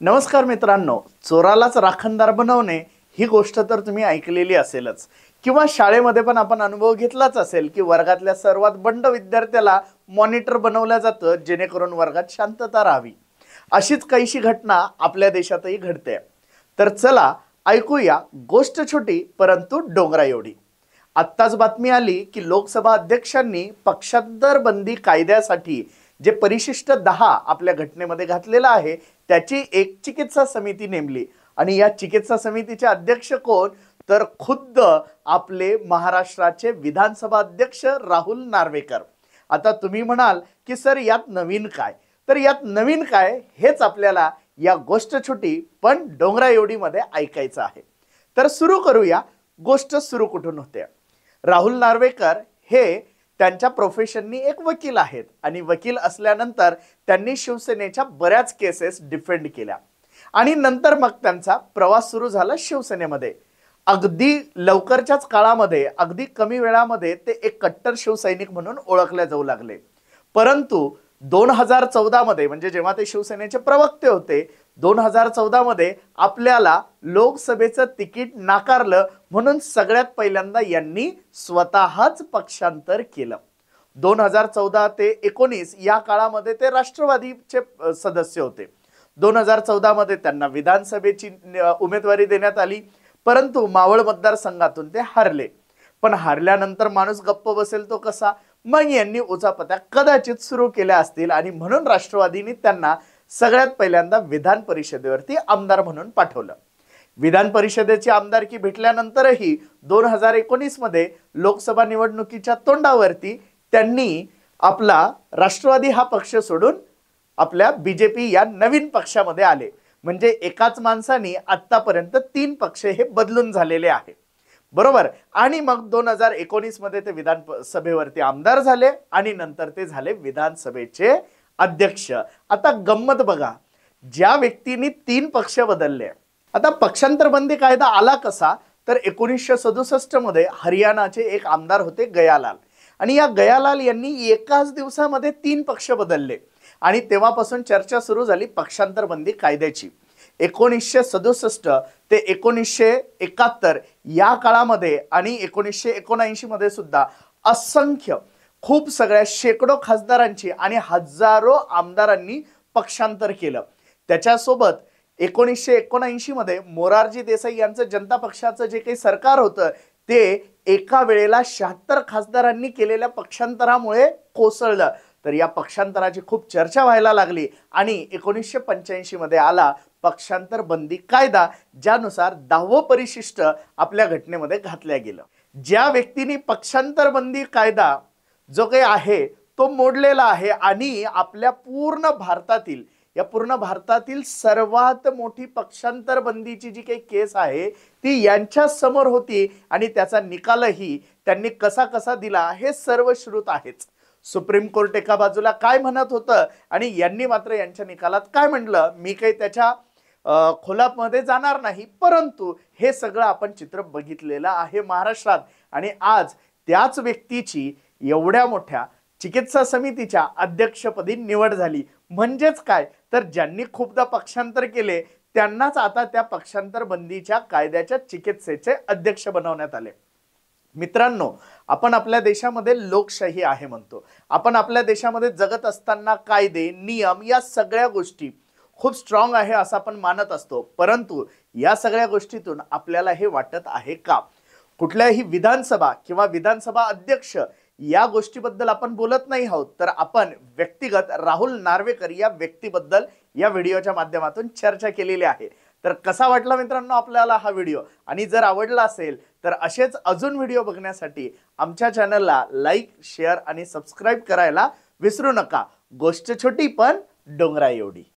नमस्कार मित्रांनो, चोरालाच राखणदार बनवणे ही गोष्ट तर तुम्ही ऐकलेली असेलच किंवा शाळेमध्ये पण आपण अनुभव घेतलाच असेल की वर्गातल्या सर्वात बंड विद्यार्थ्याला मॉनिटर बनवलं जातं जेणेकरून वर्गात शांतता राहावी। अशीच काहीशी घटना आपल्या देशातही घडते। तर चला ऐकूया गोष्ट छोटी परंतु डोंगरा एवढी। आत्ताच बातमी आली की लोकसभा अध्यक्षांनी पक्षांतर बंदी कायद्यासाठी जे परिशिष्ट 10 आपल्या घटनेमध्ये घातलेलं आहे त्याची एक चिकित्सा समिती नेमली आणि या चिकित्सा समितीचे अध्यक्ष कोण तर खुद्द आपले महाराष्ट्राचे विधानसभा अध्यक्ष राहुल नार्वेकर। आता तुम्ही म्हणाल की सर यात नवीन काय, तर यात नवीन काय हेच आपल्याला या गोष्ट छोटी पण डोंगरा एवढी मध्ये ऐकायचं आहे। तर सुरू करूया। गोष्ट सुरू कुठून होते। राहुल नार्वेकर हे त्यांच्या प्रोफेशननी एक वकील आहेत आणि वकील असल्यानंतर त्यांनी शिवसेनेच्या बऱ्याच केसेस डिफेंड केल्या आणि नंतर मग त्यांचा प्रवास सुरू झाला शिवसेनेमध्ये। अगदी लवकरच्याच काळामध्ये अगदी कमी वेळामध्ये ते एक कट्टर शिवसैनिक म्हणून ओळखले जाऊ लागले। परंतु 2014 मध्ये म्हणजे जेव्हा ते शिवसेनेचे प्रवक्ते होते 2014 मध्ये आपल्याला लोकसभेचं तिकीट नाकारलं म्हणून सगळ्यात पहिल्यांदा यांनी स्वतःच पक्षांतर केलं। 2014 ते 19 या काळामध्ये ते राष्ट्रवादीचे सदस्य होते। 2014 मध्ये त्यांना विधानसभेची उमेदवारी देण्यात आली परंतु मावळ मतदारसंघातून ते हारले। पण हारल्यानंतर माणूस गप्प बसेल तो कसा, मग यांनी उचापत्या कदाचित सुरू केल्या असतील आणि म्हणून राष्ट्रवादीने त्यांना सगळ्यात पहिल्यांदा विधान परिषदेवरती आमदार म्हणून पाठवलं। विधान परिषदेची आमदारकी भेटल्यानंतरही 2019 मध्ये लोकसभा निवडणुकीच्या तोंडावरती त्यांनी आपला राष्ट्रवादी हा पक्ष सोडून आपल्या बीजेपी या नवीन पक्षामध्ये आले। म्हणजे एकाच माणसाने आतापर्यंत 3 पक्ष हे बदलून झालेले आहे, बरोबर। आणि मग 2019 मध्ये ते विधानसभेवरती आमदार झाले आणि नंतर ते झाले विधानसभेचे अध्यक्ष। आता गंमत बघा, ज्या व्यक्तीने 3 पक्ष बदलले। आता पक्षांतर बंदी कायदा आला कसा तर 1967 मध्ये हरियाणाचे एक आमदार होते गयालाल आणि या गयालाल यांनी एकाच दिवसामध्ये 3 पक्ष बदलले आणि तेव्हापासून चर्चा सुरू झाली पक्षांतर बंदी कायद्याची। 1967 ते 1971 या काळामध्ये आणि 1979 मध्ये सुद्धा असंख्य खूप सगळ्या शेकडो खासदारांची आणि हजारो आमदारांनी पक्षांतर केलं। त्याच्यासोबत 1979 मध्ये मोरारजी देसाई यांचं जनता पक्षाचं जे काही सरकार होतं ते एका वेळेला 76 खासदारांनी केलेल्या पक्षांतरामुळे कोसळलं। तर या पक्षांतराची खूप चर्चा व्हायला लागली आणि 1985 मध्ये आला पक्षांतर बंदी कायदा, ज्यानुसार 10वं परिशिष्ट आपल्या घटनेमध्ये घातल्या गेलं। ज्या व्यक्तीने पक्षांतर बंदी कायदा जो काही आहे तो मोडलेला आहे आणि आपल्या पूर्ण भारतातील सर्वात मोठी पक्षांतर बंदीची जी काही केस आहे ती यांच्या समोर होती आणि त्याचा निकालही त्यांनी कसा दिला हे सर्व श्रुत आहेच। सुप्रीम कोर्ट एका बाजूला काय म्हणत होतं आणि यांनी मात्र यांच्या निकालात काय म्हटलं मी काही त्याच्या खोलामध्ये जाणार नाही, परंतु हे सगळं आपण चित्र बघितलेलं आहे महाराष्ट्रात। आणि आज त्याच व्यक्तीची एवढ्या मोठ्या चिकित्सा समितीच्या अध्यक्षपदी निवड झाली। म्हणजेच काय तर ज्यांनी खूपदा पक्षांतर केले त्यांनाच आता त्या पक्षांतर बंदीच्या कायद्याच्या चिकित्सेचे अध्यक्ष बनवण्यात आले। मित्रांनो, आपण आपल्या देशामध्ये लोकशाही आहे म्हणतो, आपण आपल्या देशामध्ये जगत असताना कायदे नियम या सगळ्या गोष्टी खूप स्ट्रॉंग आहे असं आपण मानत असतो। परंतु या सगळ्या गोष्टीतून आपल्याला हे वाटत आहे का कुठल्याही विधानसभा किंवा विधानसभा अध्यक्ष या गोष्टीबद्दल आपण बोलत नाही आहोत, तर आपण व्यक्तिगत राहुल नार्वेकर या व्यक्तीबद्दल या व्हिडिओच्या माध्यमातून चर्चा केलेली आहे। तर कसा वाटला मित्रांनो आपल्याला हा व्हिडिओ, आणि जर आवडला असेल तर असेच अजून व्हिडिओ बघण्यासाठी आमच्या चॅनलला लाईक शेअर आणि सबस्क्राईब करायला विसरू नका। गोष्ट छोटी पण डोंगरा एवढी।